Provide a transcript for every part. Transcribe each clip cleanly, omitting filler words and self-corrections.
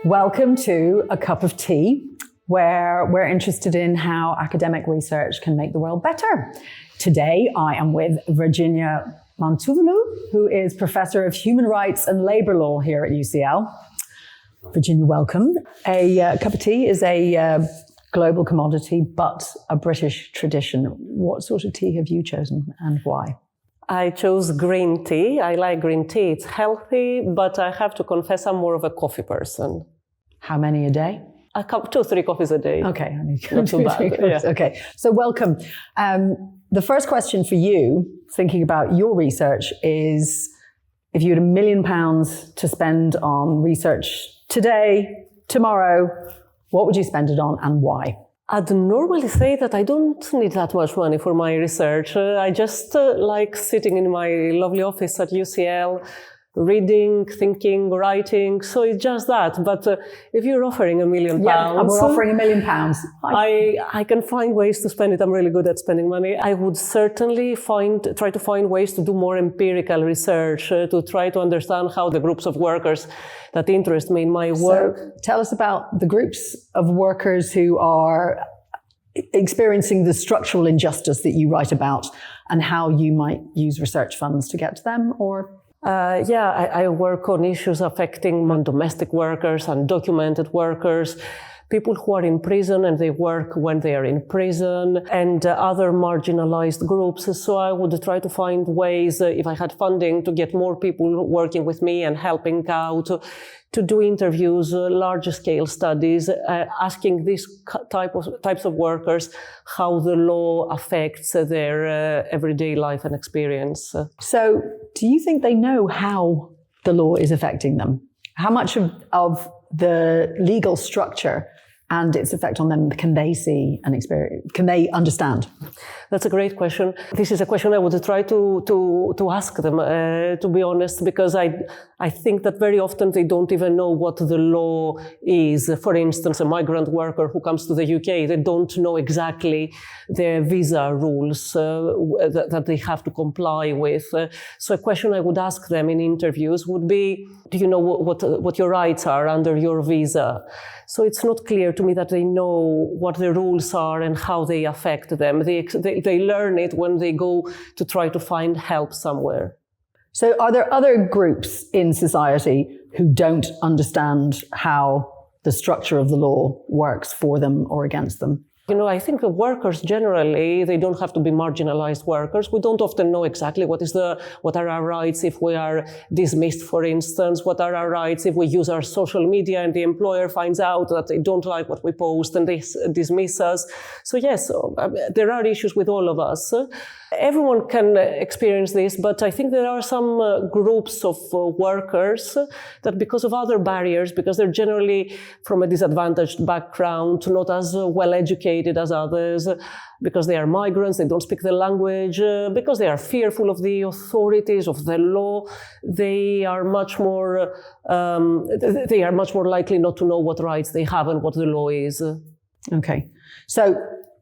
Welcome to A Cup of Tea, where we're interested in how academic research can make the world better. Today, I am with Virginia Mantouvalou, who is Professor of Human Rights and Labour Law here at UCL. Virginia, welcome. A cup of tea is a global commodity, but a British tradition. What sort of tea have you chosen and why? I chose green tea. I like green tea. It's healthy, but I have to confess I'm more of a coffee person. How many a day? 2-3 coffees a day. Okay, not too bad. Yeah. Okay, so welcome. The first question for you, thinking about your research, is if you had £1 million to spend on research today, tomorrow, what would you spend it on and why? I'd normally say that I don't need that much money for my research. I just like sitting in my lovely office at UCL, reading, thinking, writing. So it's just that. But if you're offering £1 million, yeah, we're offering £1 million. I can find ways to spend it. I'm really good at spending money. I would certainly try to find ways to do more empirical research, to try to understand how the groups of workers that interest me in my work. So tell us about the groups of workers who are experiencing the structural injustice that you write about and how you might use research funds to get to them, or... I work on issues affecting domestic workers, undocumented workers, people who are in prison and they work when they are in prison, and other marginalized groups. So I would try to find ways, if I had funding, to get more people working with me and helping out, to do interviews, large-scale studies, asking these types of workers how the law affects their everyday life and experience. So do you think they know how the law is affecting them? How much of the legal structure and its effect on them can they see and experience? Can they understand? That's a great question. This is a question I would try to ask them, to be honest, because I think that very often they don't even know what the law is. For instance, a migrant worker who comes to the UK, they don't know exactly the visa rules that they have to comply with. So a question I would ask them in interviews would be, do you know what your rights are under your visa? So it's not clear to me that they know what the rules are and how they affect them. They learn it when they go to try to find help somewhere. So are there other groups in society who don't understand how the structure of the law works for them or against them? You know, I think the workers generally, they don't have to be marginalized workers. We don't often know exactly what are our rights if we are dismissed, for instance. What are our rights if we use our social media and the employer finds out that they don't like what we post and they dismiss us. So yes, there are issues with all of us. Everyone can experience this, but I think there are some groups of workers that because of other barriers, because they're generally from a disadvantaged background, not as well educated as others, because they are migrants, they don't speak the language, because they are fearful of the authorities, of the law, they are much more likely not to know what rights they have and what the law is. Okay. So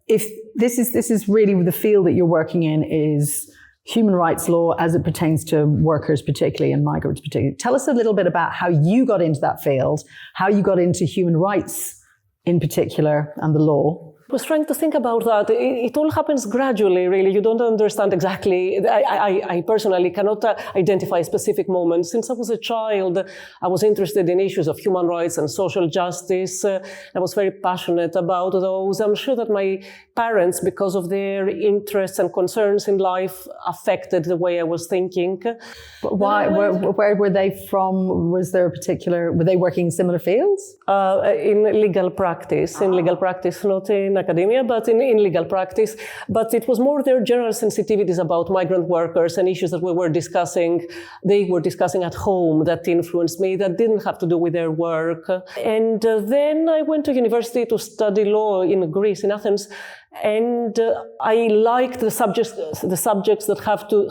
if this is really the field that you're working in is human rights law as it pertains to workers particularly and migrants particularly. Tell us a little bit about how you got into that field, how you got into human rights in particular and the law. I was trying to think about that. It all happens gradually, really. You don't understand exactly. I personally cannot identify a specific moment. Since I was a child, I was interested in issues of human rights and social justice. I was very passionate about those. I'm sure that my parents, because of their interests and concerns in life, affected the way I was thinking. Why? Where were they from? Was there a particular? Were they working in similar fields? In legal practice. In legal practice, not in academia, but in legal practice. But it was more their general sensitivities about migrant workers and issues that they were discussing at home that influenced me, that didn't have to do with their work. And then I went to university to study law in Greece, in Athens. And I liked the subjects that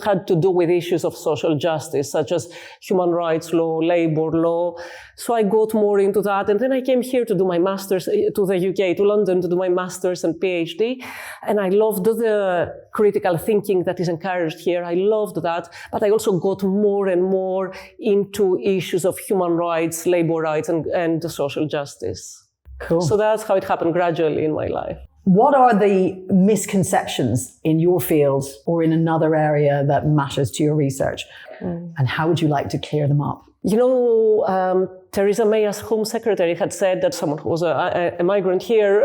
had to do with issues of social justice, such as human rights law, labor law. So I got more into that. And then I came here to do my master's to the UK, to London, to do my master's and PhD. And I loved the critical thinking that is encouraged here. I loved that. But I also got more and more into issues of human rights, labor rights, and social justice. Cool. So that's how it happened gradually in my life. What are the misconceptions in your field or in another area that matters to your research? And how would you like to clear them up? You know, Theresa May, as Home Secretary, had said that someone who was a migrant here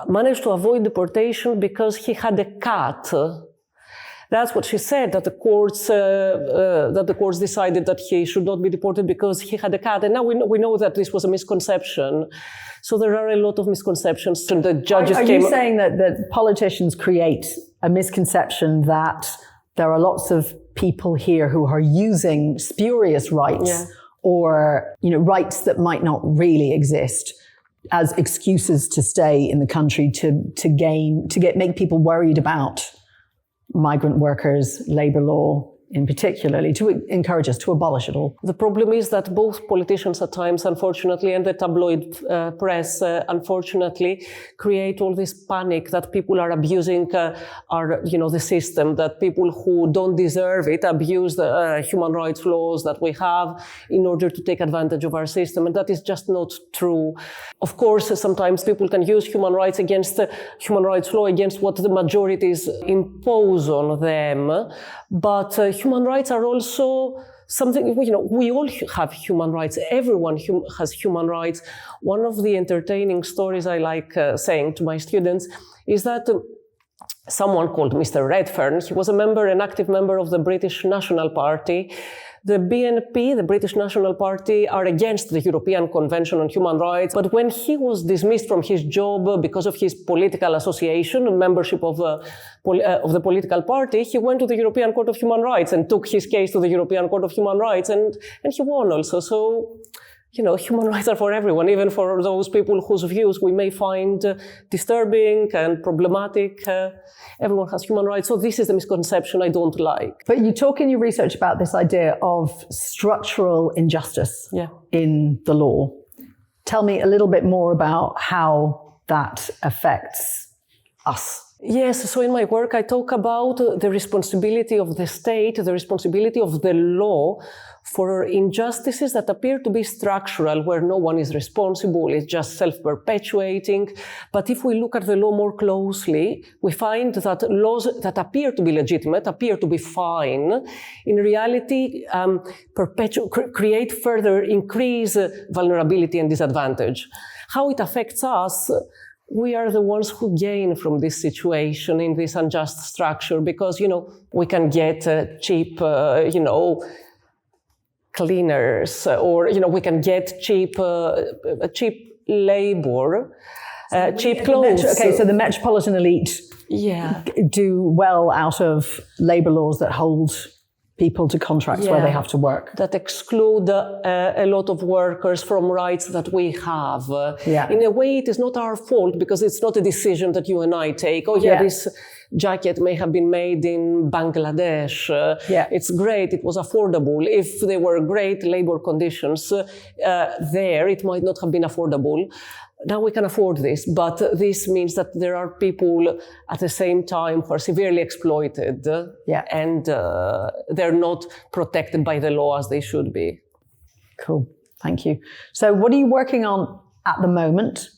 managed to avoid deportation because he had a cat. That's what she said, that the courts decided that he should not be deported because he had a cat. And now we know that this was a misconception. So there are a lot of misconceptions. And the judges Are you saying that politicians create a misconception that there are lots of people here who are using spurious rights or, you know, rights that might not really exist as excuses to stay in the country make people worried about migrant workers, labor law in particularly, to encourage us to abolish it all? The problem is that both politicians at times, unfortunately, and the tabloid press, unfortunately, create all this panic that people are abusing the system, that people who don't deserve it abuse the human rights laws that we have in order to take advantage of our system. And that is just not true. Of course, sometimes people can use human rights law against what the majorities impose on them. But human rights are also something, we all have human rights. Everyone has human rights. One of the entertaining stories I like saying to my students is that someone called Mr. Redfern, he was an active member of the British National Party. The BNP, the British National Party, are against the European Convention on Human Rights. But when he was dismissed from his job because of his political association, membership of the political party, he went to the European Court of Human Rights and took his case to the European Court of Human Rights, and he won also. So, human rights are for everyone, even for those people whose views we may find disturbing and problematic. Everyone has human rights. So this is the misconception I don't like. But you talk in your research about this idea of structural injustice in the law. Tell me a little bit more about how that affects us. Yes, so in my work I talk about the responsibility of the state, the responsibility of the law for injustices that appear to be structural, where no one is responsible, it's just self-perpetuating. But if we look at the law more closely, we find that laws that appear to be legitimate, appear to be fine, in reality increase vulnerability and disadvantage. How it affects us? We are the ones who gain from this situation in this unjust structure because, we can get cheap, cleaners, or, we can get cheap labor, cheap clothes. So the metropolitan elite do well out of labor laws that hold people to contracts where they have to work. That exclude a lot of workers from rights that we have. In a way, it is not our fault because it's not a decision that you and I take. This jacket may have been made in Bangladesh. It's great, it was affordable. If there were great labor conditions there, it might not have been affordable. Now we can afford this, but this means that there are people at the same time who are severely exploited and they're not protected by the law as they should be. Cool, thank you. So what are you working on at the moment?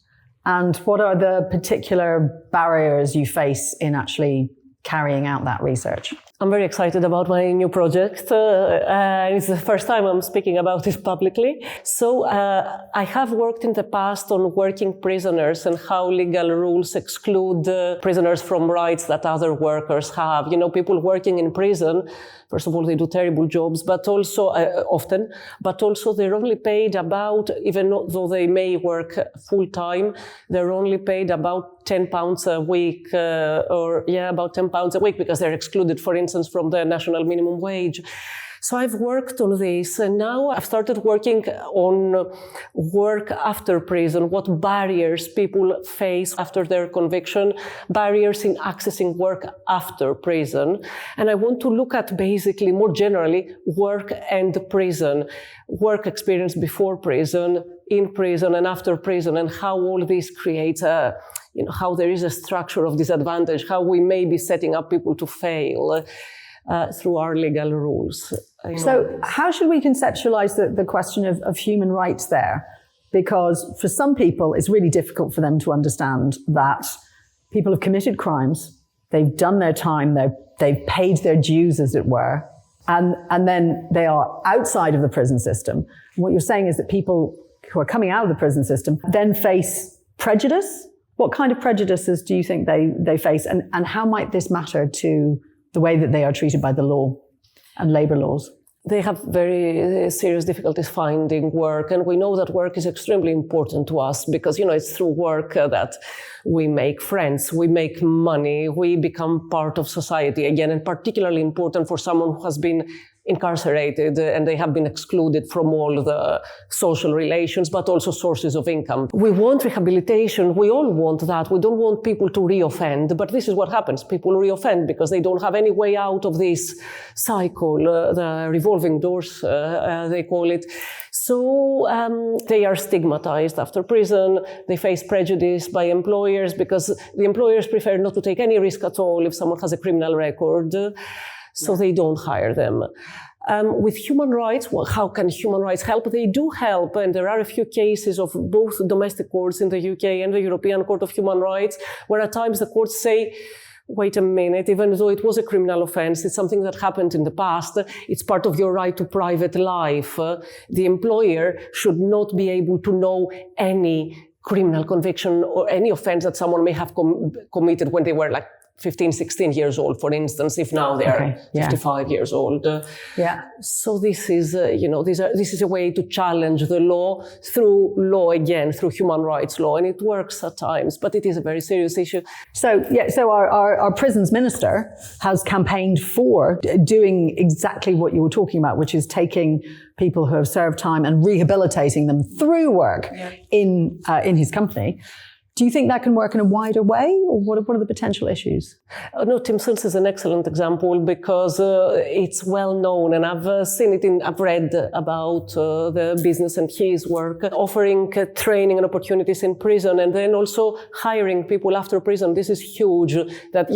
And what are the particular barriers you face in actually carrying out that research? I'm very excited about my new project. It's the first time I'm speaking about it publicly. So I have worked in the past on working prisoners and how legal rules exclude prisoners from rights that other workers have. People working in prison, first of all, they do terrible jobs, but also they're only paid about, even though they may work full time, they're only paid about £10 a week, about £10 a week because they're excluded, for instance, instance, from the national minimum wage. So I've worked on this, and now I've started working on work after prison, what barriers people face after their conviction, barriers in accessing work after prison. And I want to look at basically, more generally, work and prison, work experience before prison, in prison and after prison, and how all this creates how there is a structure of disadvantage, how we may be setting up people to fail through our legal rules. So how should we conceptualize the question of human rights there? Because for some people, it's really difficult for them to understand that people have committed crimes, they've done their time, they've paid their dues, as it were, and then they are outside of the prison system. And what you're saying is that people who are coming out of the prison system then face prejudice. What kind of prejudices do you think they face? And how might this matter to the way that they are treated by the law and labor laws? They have very serious difficulties finding work. And we know that work is extremely important to us because, it's through work that we make friends, we make money, we become part of society again, and particularly important for someone who has been incarcerated and they have been excluded from all the social relations, but also sources of income. We want rehabilitation. We all want that. We don't want people to reoffend, but this is what happens. People reoffend because they don't have any way out of this cycle, the revolving doors, they call it. So they are stigmatized after prison. They face prejudice by employers because the employers prefer not to take any risk at all if someone has a criminal record. So they don't hire them. With human rights, well, how can human rights help? They do help, and there are a few cases of both domestic courts in the UK and the European Court of Human Rights, where at times the courts say, wait a minute, even though it was a criminal offense, it's something that happened in the past, it's part of your right to private life. The employer should not be able to know any criminal conviction or any offense that someone may have committed when they were 15, 16 years old, for instance, if now they are 55 years old. So this is, this is a way to challenge the law through law again, through human rights law, and it works at times, but it is a very serious issue. So our prisons minister has campaigned for doing exactly what you were talking about, which is taking people who have served time and rehabilitating them through work in his company. Do you think that can work in a wider way, or what are the potential issues? No, Tim Sils is an excellent example because it's well known, and I've seen it I've read about the business and his work, offering training and opportunities in prison, and then also hiring people after prison. This is huge, that,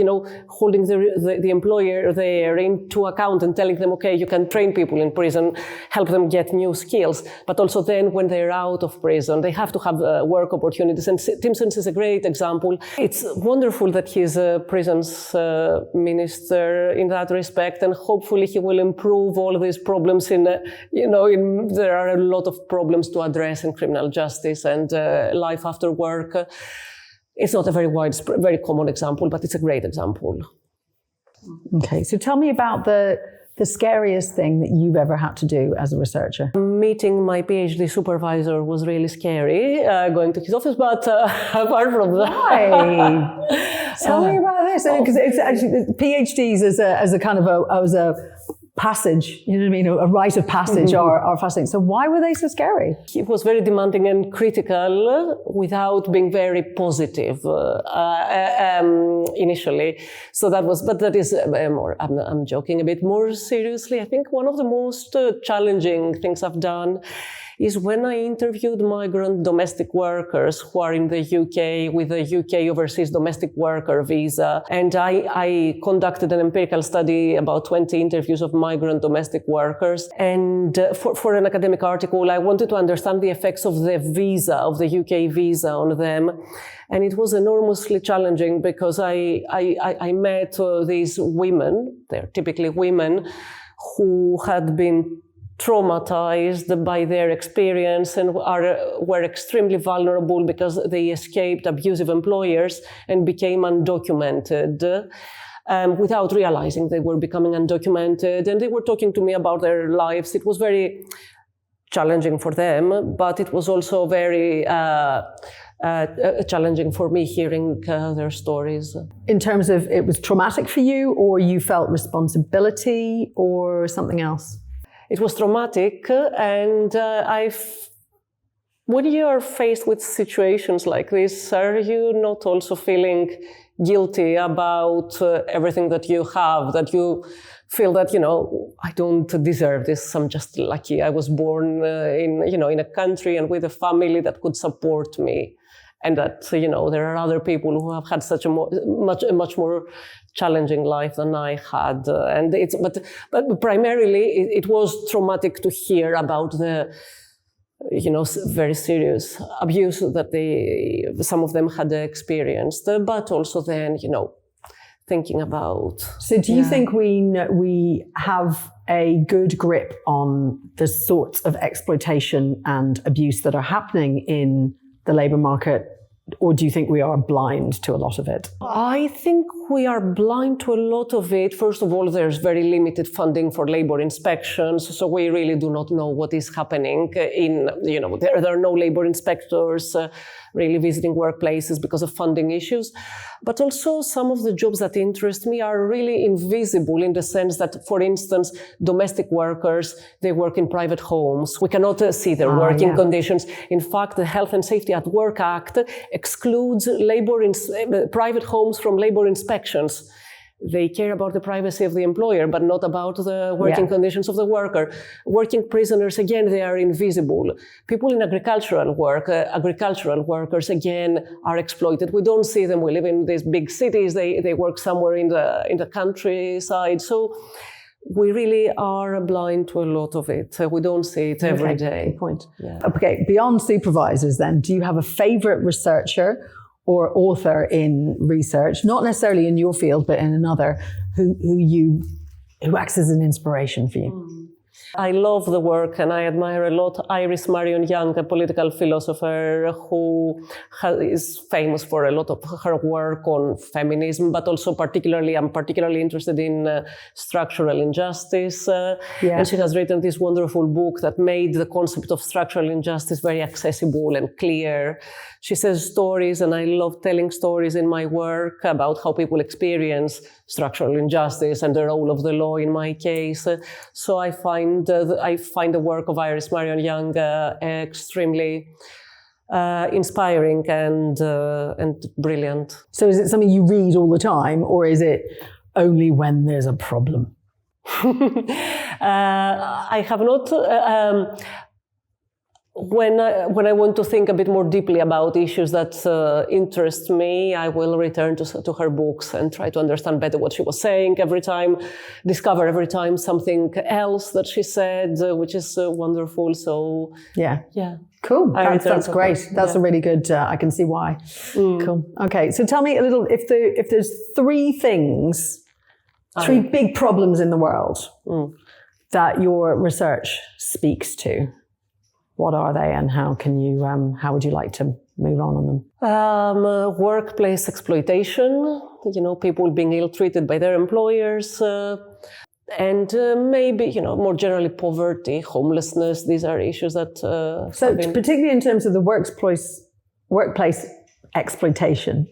holding the employer there into account and telling them, okay, you can train people in prison, help them get new skills, but also then when they're out of prison, they have to have work opportunities. And Tim Sils is a great example. It's wonderful that he's a prisons minister in that respect, and hopefully he will improve all these problems there are a lot of problems to address in criminal justice and life after work. It's not a very common example, but it's a great example. Okay, so tell me about the scariest thing that you've ever had to do as a researcher. Meeting my PhD supervisor was really scary, going to his office, but apart from that... Why? Tell me about this, because it's actually, PhDs as a kind of a passage, you know what I mean, a rite of passage are fascinating. So why were they so scary? He was very demanding and critical without being very positive initially. So that is more, I'm joking a bit more seriously. I think one of the most challenging things I've done is when I interviewed migrant domestic workers who are in the UK with a UK overseas domestic worker visa. And I conducted an empirical study, about 20 interviews of migrant domestic workers. And for an academic article, I wanted to understand the effects of the visa, of the UK visa on them. And it was enormously challenging because I met these women, they're typically women, who had been traumatized by their experience and were extremely vulnerable because they escaped abusive employers and became undocumented without realizing they were becoming undocumented. And they were talking to me about their lives. It was very challenging for them, but it was also very challenging for me hearing their stories. In terms of it was traumatic for you, or you felt responsibility, or something else? It was traumatic, and when you are faced with situations like this, are you not also feeling guilty about everything that you have, that you feel that, I don't deserve this, I'm just lucky. I was born in a country and with a family that could support me. And that, there are other people who have had such a much more challenging life than I had. But primarily it was traumatic to hear about the, very serious abuse that some of them had experienced, but also then, thinking about. So do you think we have a good grip on the sorts of exploitation and abuse that are happening in the labour market, or do you think we are blind to a lot of it? I think we are blind to a lot of it. First of all, there's very limited funding for labour inspections, so we really do not know what is happening there are no labour inspectors really visiting workplaces because of funding issues. But also some of the jobs that interest me are really invisible in the sense that, for instance, domestic workers, they work in private homes. We cannot see their working conditions. In fact, the Health and Safety at Work Act excludes private homes from labour inspections. They care about the privacy of the employer, but not about the working conditions of the worker. Working prisoners, again, they are invisible. People in agricultural work, agricultural workers, again, are exploited. We don't see them. We live in these big cities. They work somewhere in the countryside. So we really are blind to a lot of it. We don't see it every day. Good point. Yeah. Okay, beyond supervisors then, do you have a favourite researcher or author in research, not necessarily in your field, but in another, who acts as an inspiration for you? I love the work and I admire a lot Iris Marion Young, a political philosopher who is famous for a lot of her work on feminism, but also I'm particularly interested in structural injustice. And she has written this wonderful book that made the concept of structural injustice very accessible and clear. She says stories, and I love telling stories in my work about how people experience structural injustice and the role of the law in my case. So I find the work of Iris Marion Young extremely inspiring and brilliant. So is it something you read all the time, or is it only when there's a problem? I have not. When I want to think a bit more deeply about issues that interest me, I will return to her books and try to understand better what she was saying discover every time something else that she said, which is wonderful. So yeah. Cool. That's great. That's a really good, I can see why. Cool. Okay. So tell me a little, if there's three big problems in the world that your research speaks to, what are they, and how would you like to move on them? Workplace exploitation, people being ill-treated by their employers, and maybe, more generally poverty, homelessness. These are issues that... So particularly in terms of the workplace exploitation,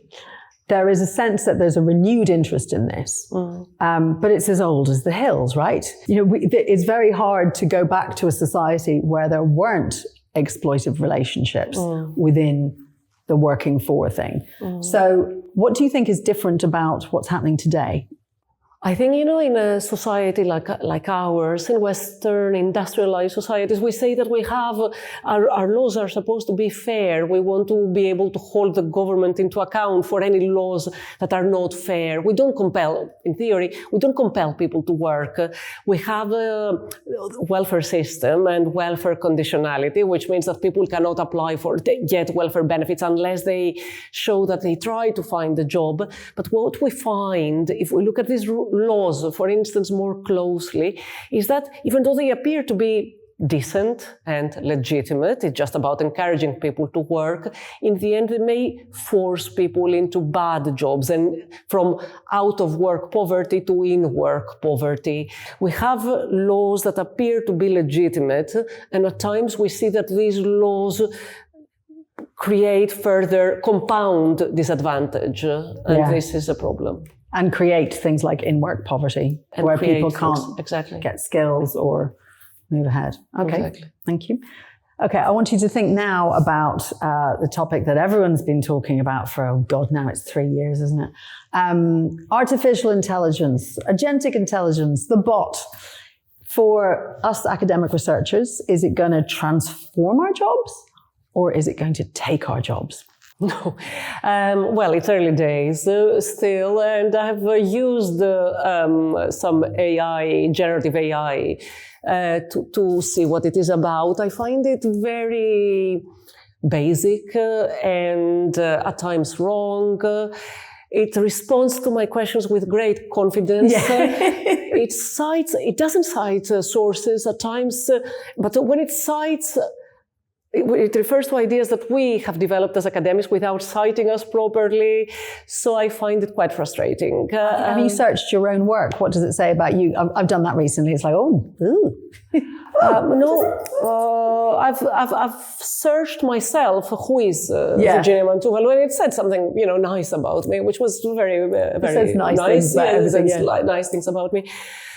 there is a sense that there's a renewed interest in this, but it's as old as the hills, right? It's very hard to go back to a society where there weren't exploitive relationships within the working for thing. So what do you think is different about what's happening today? I think, in a society like ours, in Western industrialized societies, we say that we have, our laws are supposed to be fair. We want to be able to hold the government into account for any laws that are not fair. We don't compel, in theory, people to work. We have a welfare system and welfare conditionality, which means that people cannot get welfare benefits unless they show that they try to find a job. But what we find, if we look at these laws, for instance, more closely, is that even though they appear to be decent and legitimate. It's just about encouraging people to work. In the end, it may force people into bad jobs and from out of work poverty to in work poverty. We have laws that appear to be legitimate, and at times we see that these laws create further compound disadvantage, and this is a problem. And create things like in-work poverty, and where people can't get skills or move ahead. Okay, exactly. Thank you. Okay, I want you to think now about the topic that everyone's been talking about for, oh God, now it's 3 years, isn't it? Artificial intelligence, agentic intelligence, the bot. For us academic researchers, is it going to transform our jobs or is it going to take our jobs? No. Well, it's early days still, and I've used some AI, generative AI, to see what it is about. I find it very basic and at times wrong. It responds to my questions with great confidence. It doesn't cite sources at times, but when it cites, it refers to ideas that we have developed as academics without citing us properly. So I find it quite frustrating. Have you searched your own work? What does it say about you? I've done that recently. It's like, I've searched myself. Who is Virginia Mantouvalou? And it said something, nice about me, which was very nice. Nice things about me.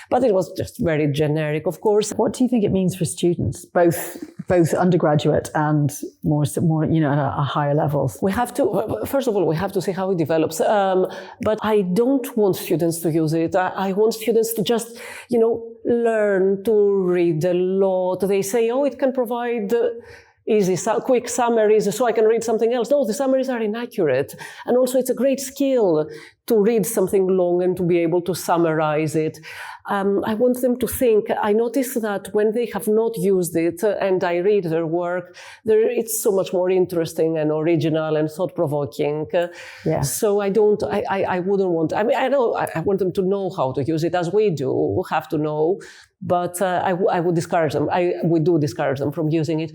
But it was just very generic, of course. What do you think it means for students, both undergraduate and more, at a higher levels? We have to, first of all, we have to see how it develops. But I don't want students to use it. I want students to just, learn to read a lot. They say, it can provide quick summaries so I can read something else. No, the summaries are inaccurate. And also it's a great skill to read something long and to be able to summarize it. I want them to think. I notice that when they have not used it and I read their work, it's so much more interesting and original and thought-provoking. So I wouldn't want, I know I want them to know how to use it as we do, have to know, but I would discourage them. We do discourage them from using it.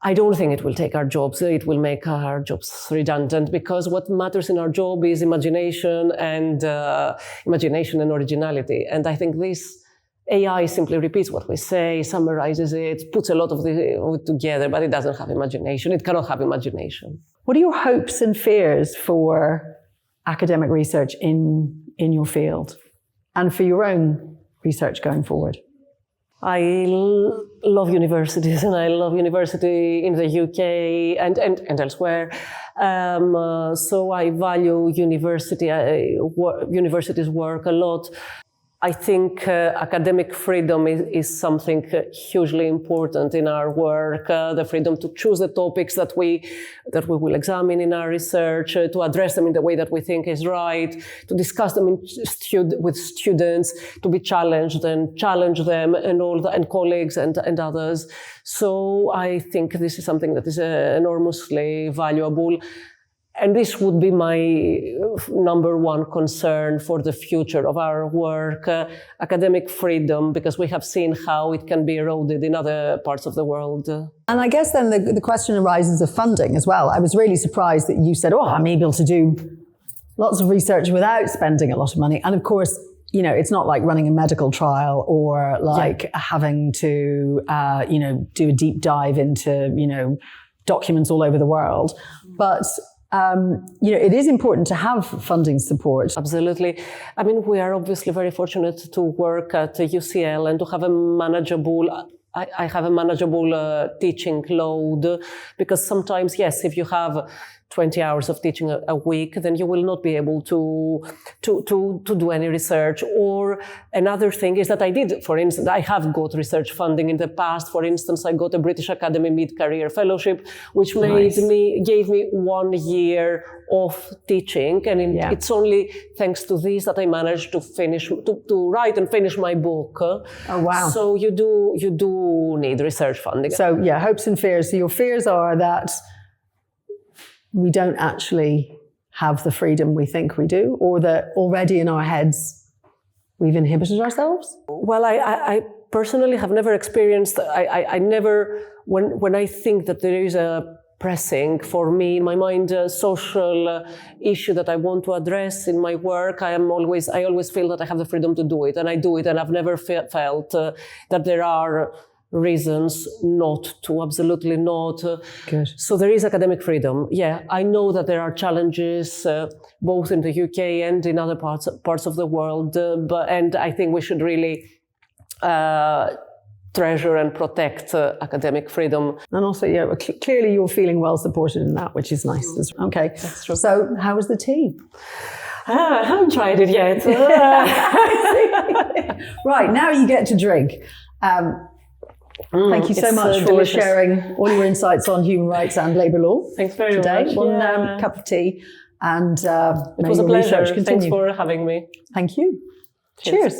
I don't think it will take our jobs. It will make our jobs redundant, because what matters in our job is imagination and originality. And I think this AI simply repeats what we say, summarizes it, puts a lot of it together, but it doesn't have imagination. It cannot have imagination. What are your hopes and fears for academic research in your field and for your own research going forward? I love universities, and I love university in the UK and elsewhere. So I value universities' work a lot. I think academic freedom is something hugely important in our work. The freedom to choose the topics that we will examine in our research, to address them in the way that we think is right, to discuss them with students, to be challenged and challenge them and colleagues and others. So I think this is something that is enormously valuable. And this would be my number one concern for the future of our work, academic freedom, because we have seen how it can be eroded in other parts of the world. And I guess then the question arises of funding as well. I was really surprised that you said, I'm able to do lots of research without spending a lot of money. And of course, it's not like running a medical trial or like having to, do a deep dive into, documents all over the world. But it is important to have funding support. Absolutely. I mean, we are obviously very fortunate to work at UCL and to have a manageable, I have a manageable teaching load, because sometimes, yes, if you have 20 hours of teaching a week, then you will not be able to do any research. Or another thing is that for instance, I have got research funding in the past. For instance, I got a British Academy mid-career fellowship, which gave me 1 year of teaching. And it's only thanks to this that I managed to write and finish my book. Oh, wow. So you do need research funding. So hopes and fears. So your fears are that we don't actually have the freedom we think we do, or that already in our heads we've inhibited ourselves? Well, I personally have never experienced, I never, when I think that there is a pressing for me in my mind social issue that I want to address in my work, I always feel that I have the freedom to do it, and I do it, and I've never felt that there are reasons not to, absolutely not. Good. So there is academic freedom. Yeah, I know that there are challenges both in the UK and in other parts of the world, and I think we should really treasure and protect academic freedom. And also, yeah, clearly you're feeling well supported in that, which is nice. Okay. That's true. So how was the tea? I haven't tried it yet. Right, now you get to drink. Thank you so much for delicious. sharing all your insights on human rights and labour law. Thanks very today. much. One cup of tea, and it was a pleasure. Thanks for having me. Thank you. Cheers.